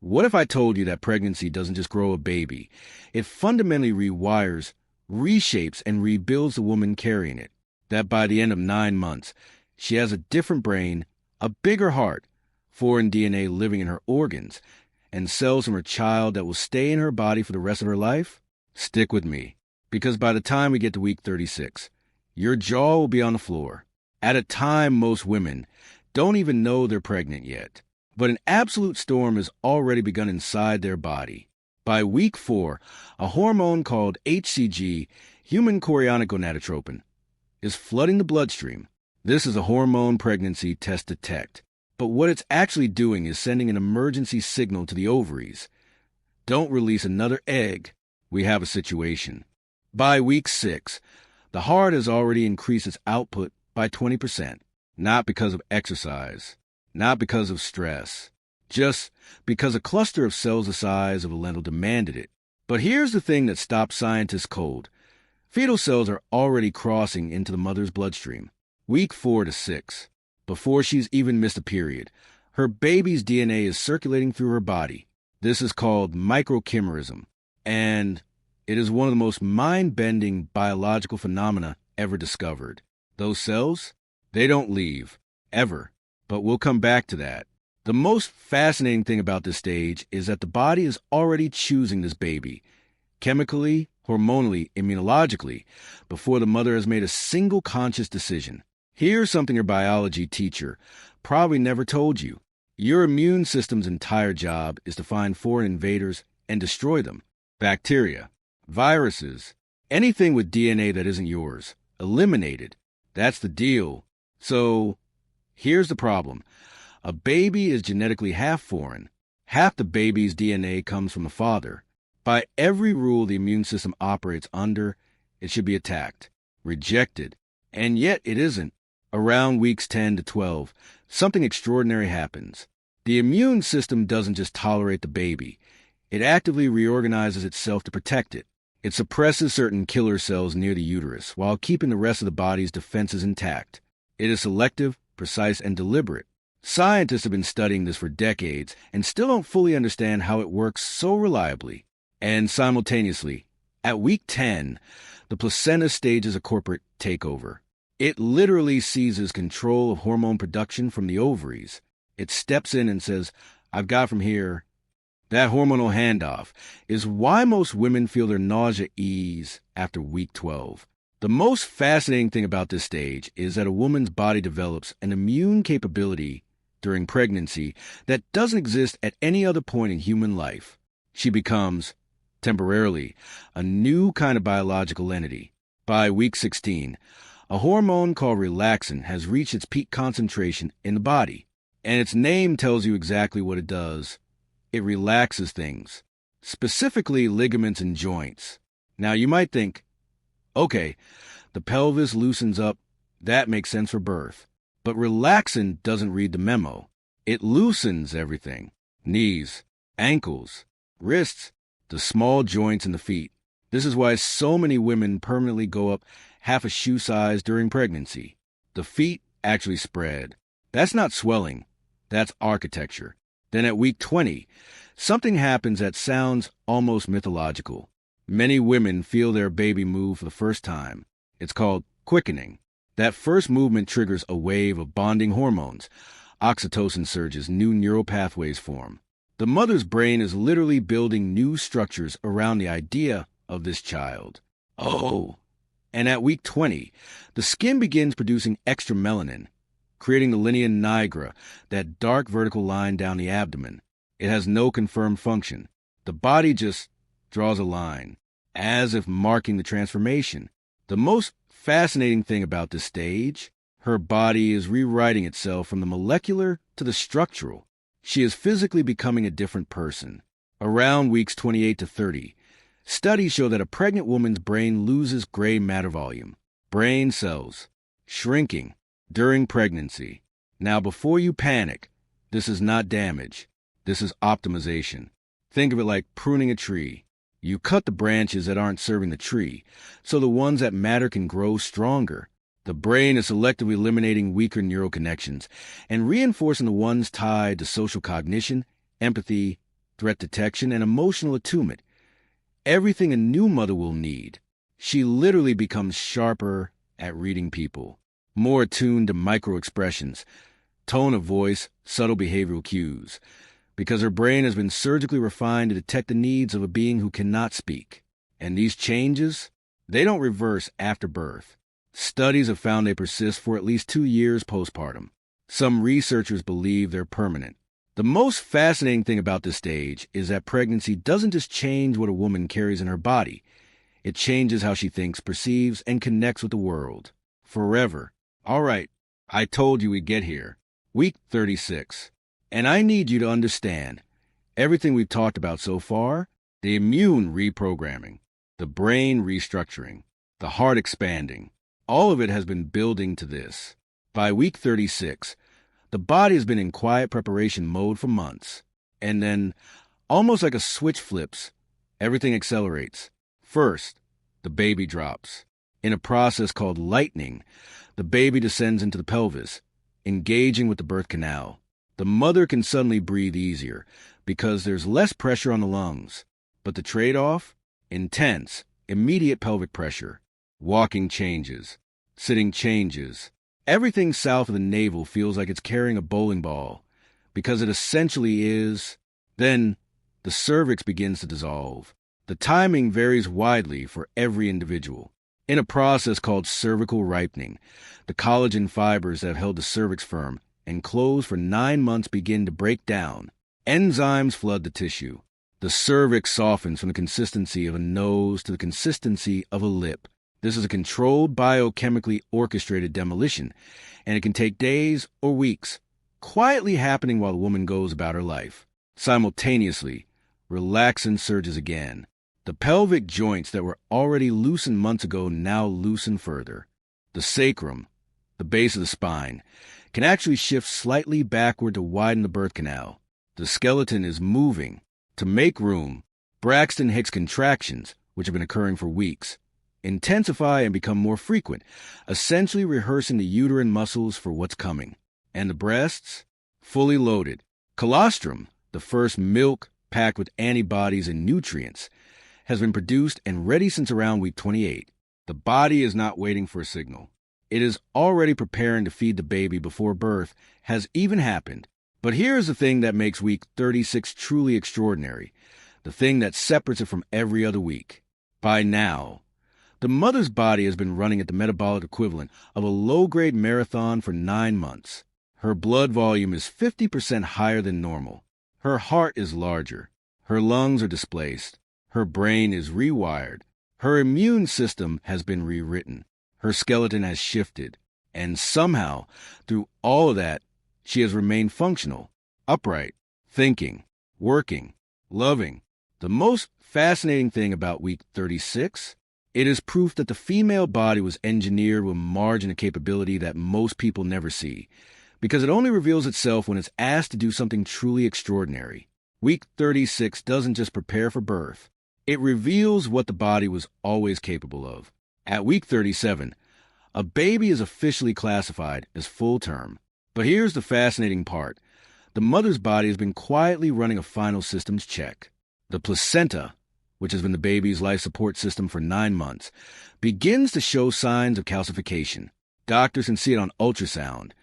What if I told you that pregnancy doesn't just grow a baby? It fundamentally rewires, reshapes, and rebuilds the woman carrying it. That by the end of 9 months, she has a different brain, a bigger heart, foreign DNA living in her organs, and cells from her child that will stay in her body for the rest of her life? Stick with me, because by the time we get to week 36, your jaw will be on the floor. At a time most women don't even know they're pregnant yet. But an absolute storm has already begun inside their body. By week 4, a hormone called HCG, human chorionic gonadotropin, is flooding the bloodstream. This is a hormone pregnancy test detect. But what it's actually doing is sending an emergency signal to the ovaries. Don't release another egg. We have a situation. By week 6, the heart has already increased its output by 20%, not because of exercise. Not because of stress, just because a cluster of cells the size of a lentil demanded it. But here's the thing that stops scientists cold. Fetal cells are already crossing into the mother's bloodstream. Week 4 to 6, before she's even missed a period, her baby's DNA is circulating through her body. This is called microchimerism, and it is one of the most mind-bending biological phenomena ever discovered. Those cells, they don't leave, ever. But we'll come back to that. The most fascinating thing about this stage is that the body is already choosing this baby, chemically, hormonally, immunologically, before the mother has made a single conscious decision. Here's something your biology teacher probably never told you. Your immune system's entire job is to find foreign invaders and destroy them. Bacteria, viruses, anything with DNA that isn't yours. Eliminated. That's the deal. So here's the problem. A baby is genetically half foreign. Half the baby's DNA comes from the father. By every rule the immune system operates under, it should be attacked, rejected. And yet it isn't. Around weeks 10 to 12, something extraordinary happens. The immune system doesn't just tolerate the baby. It actively reorganizes itself to protect it. It suppresses certain killer cells near the uterus while keeping the rest of the body's defenses intact. It is selective, precise, and deliberate. Scientists have been studying this for decades and still don't fully understand how it works so reliably. And simultaneously, at week 10, the placenta stages a corporate takeover. It literally seizes control of hormone production from the ovaries. It steps in and says, "I've got from here." That hormonal handoff is why most women feel their nausea ease after week 12. The most fascinating thing about this stage is that a woman's body develops an immune capability during pregnancy that doesn't exist at any other point in human life. She becomes, temporarily, a new kind of biological entity. By week 16, a hormone called relaxin has reached its peak concentration in the body, and its name tells you exactly what it does. It relaxes things, specifically ligaments and joints. Now you might think, okay, the pelvis loosens up, that makes sense for birth. But relaxin doesn't read the memo. It loosens everything. Knees, ankles, wrists, the small joints in the feet. This is why so many women permanently go up half a shoe size during pregnancy. The feet actually spread. That's not swelling. That's architecture. Then at week 20, something happens that sounds almost mythological. Many women feel their baby move for the first time. It's called quickening. That first movement triggers a wave of bonding hormones. Oxytocin surges, new neural pathways form. The mother's brain is literally building new structures around the idea of this child. Oh! And at week 20, the skin begins producing extra melanin, creating the linea nigra, that dark vertical line down the abdomen. It has no confirmed function. The body just draws a line, as if marking the transformation. The most fascinating thing about this stage, her body is rewriting itself from the molecular to the structural. She is physically becoming a different person. Around weeks 28 to 30, studies show that a pregnant woman's brain loses gray matter volume, brain cells, shrinking during pregnancy. Now, before you panic, this is not damage. This is optimization. Think of it like pruning a tree. You cut the branches that aren't serving the tree, so the ones that matter can grow stronger. The brain is selectively eliminating weaker neural connections and reinforcing the ones tied to social cognition, empathy, threat detection, and emotional attunement. Everything a new mother will need. She literally becomes sharper at reading people, more attuned to micro-expressions, tone of voice, subtle behavioral cues, because her brain has been surgically refined to detect the needs of a being who cannot speak. And these changes, they don't reverse after birth. Studies have found they persist for at least 2 years postpartum. Some researchers believe they're permanent. The most fascinating thing about this stage is that pregnancy doesn't just change what a woman carries in her body. It changes how she thinks, perceives, and connects with the world. Forever. All right, I told you we'd get here. Week 36. And I need you to understand everything we've talked about so far, the immune reprogramming, the brain restructuring, the heart expanding, all of it has been building to this. By week 36, the body has been in quiet preparation mode for months. And then, almost like a switch flips, everything accelerates. First, the baby drops. In a process called lightning, the baby descends into the pelvis, engaging with the birth canal. The mother can suddenly breathe easier because there's less pressure on the lungs. But the trade-off? Intense, immediate pelvic pressure. Walking changes. Sitting changes. Everything south of the navel feels like it's carrying a bowling ball, because it essentially is. Then, the cervix begins to dissolve. The timing varies widely for every individual. In a process called cervical ripening, the collagen fibers that have held the cervix firm and closed for 9 months begin to break down. Enzymes flood the tissue. The cervix softens from the consistency of a nose to the consistency of a lip. This is a controlled, biochemically orchestrated demolition, and it can take days or weeks, quietly happening while the woman goes about her life. Simultaneously, relaxin surges again. The pelvic joints that were already loosened months ago now loosen further. The sacrum, the base of the spine, can actually shift slightly backward to widen the birth canal. The skeleton is moving. To make room, Braxton Hicks contractions, which have been occurring for weeks, intensify and become more frequent, essentially rehearsing the uterine muscles for what's coming. And the breasts? Fully loaded. Colostrum, the first milk packed with antibodies and nutrients, has been produced and ready since around week 28. The body is not waiting for a signal. It is already preparing to feed the baby before birth has even happened. But here is the thing that makes week 36 truly extraordinary, the thing that separates it from every other week. By now, the mother's body has been running at the metabolic equivalent of a low-grade marathon for 9 months. Her blood volume is 50% higher than normal. Her heart is larger. Her lungs are displaced. Her brain is rewired. Her immune system has been rewritten. Her skeleton has shifted. And somehow, through all of that, she has remained functional, upright, thinking, working, loving. The most fascinating thing about week 36, it is proof that the female body was engineered with a margin of capability that most people never see, because it only reveals itself when it's asked to do something truly extraordinary. Week 36 doesn't just prepare for birth. It reveals what the body was always capable of. At week 37, a baby is officially classified as full term. But here's the fascinating part. The mother's body has been quietly running a final systems check. The placenta, which has been the baby's life support system for 9 months, begins to show signs of calcification. Doctors can see it on ultrasound.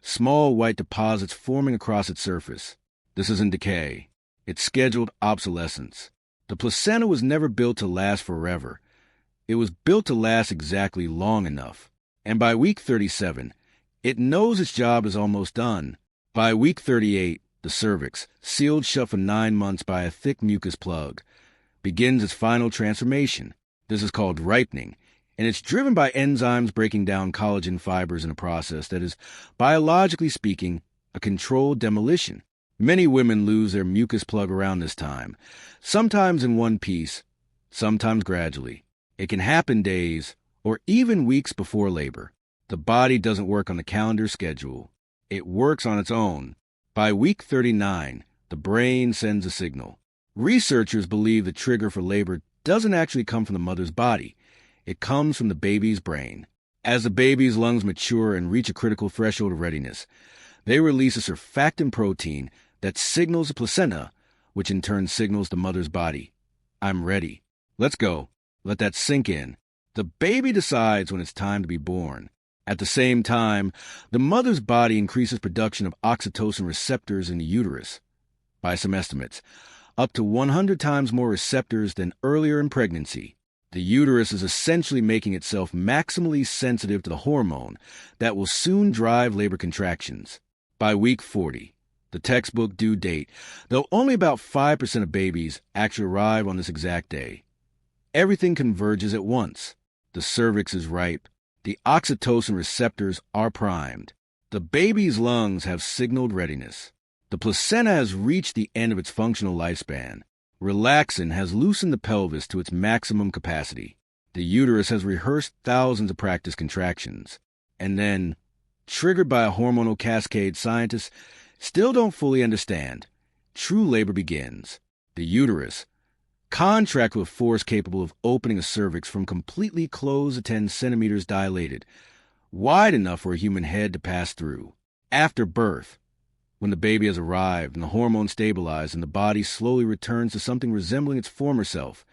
Small white deposits forming across its surface. This isn't decay. It's scheduled obsolescence. The placenta was never built to last forever. It was built to last exactly long enough. And by week 37, it knows its job is almost done. By week 38, the cervix, sealed shut for 9 months by a thick mucus plug, begins its final transformation. This is called ripening, and it's driven by enzymes breaking down collagen fibers in a process that is, biologically speaking, a controlled demolition. Many women lose their mucus plug around this time, sometimes in one piece, sometimes gradually. It can happen days or even weeks before labor. The body doesn't work on the calendar schedule. It works on its own. By week 39, the brain sends a signal. Researchers believe the trigger for labor doesn't actually come from the mother's body. It comes from the baby's brain. As the baby's lungs mature and reach a critical threshold of readiness, they release a surfactant protein that signals the placenta, which in turn signals the mother's body, I'm ready. Let's go. Let that sink in. The baby decides when it's time to be born. At the same time, the mother's body increases production of oxytocin receptors in the uterus. By some estimates, up to 100 times more receptors than earlier in pregnancy. The uterus is essentially making itself maximally sensitive to the hormone that will soon drive labor contractions. By week 40, the textbook due date, though only about 5% of babies actually arrive on this exact day. Everything converges at once. The cervix is ripe. The oxytocin receptors are primed. The baby's lungs have signaled readiness. The placenta has reached the end of its functional lifespan. Relaxin has loosened the pelvis to its maximum capacity. The uterus has rehearsed thousands of practice contractions. And then, triggered by a hormonal cascade scientists still don't fully understand, true labor begins. The uterus, contract with force capable of opening a cervix from completely closed to 10 centimeters dilated, wide enough for a human head to pass through. After birth, when the baby has arrived and the hormones stabilize and the body slowly returns to something resembling its former self,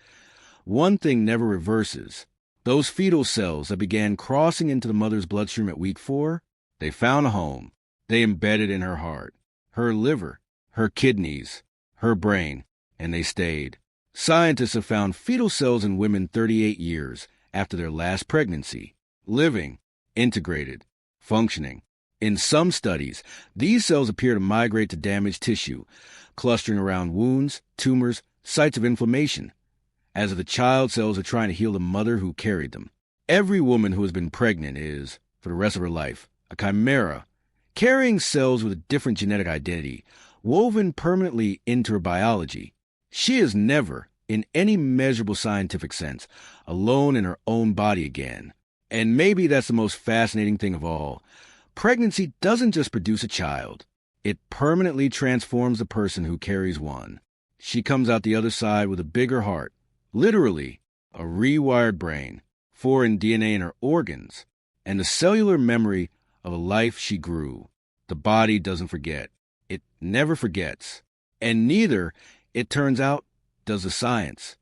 one thing never reverses. Those fetal cells that began crossing into the mother's bloodstream at week 4, they found a home. They embedded in her heart, her liver, her kidneys, her brain, and they stayed. Scientists have found fetal cells in women 38 years after their last pregnancy, living, integrated, functioning. In some studies, these cells appear to migrate to damaged tissue, clustering around wounds, tumors, sites of inflammation, as if the child cells are trying to heal the mother who carried them. Every woman who has been pregnant is, for the rest of her life, a chimera, carrying cells with a different genetic identity, woven permanently into her biology. She is never, in any measurable scientific sense, alone in her own body again. And maybe that's the most fascinating thing of all. Pregnancy doesn't just produce a child. It permanently transforms the person who carries one. She comes out the other side with a bigger heart, literally a rewired brain, foreign DNA in her organs, and the cellular memory of a life she grew. The body doesn't forget. It never forgets. And neither, it turns out, does the science.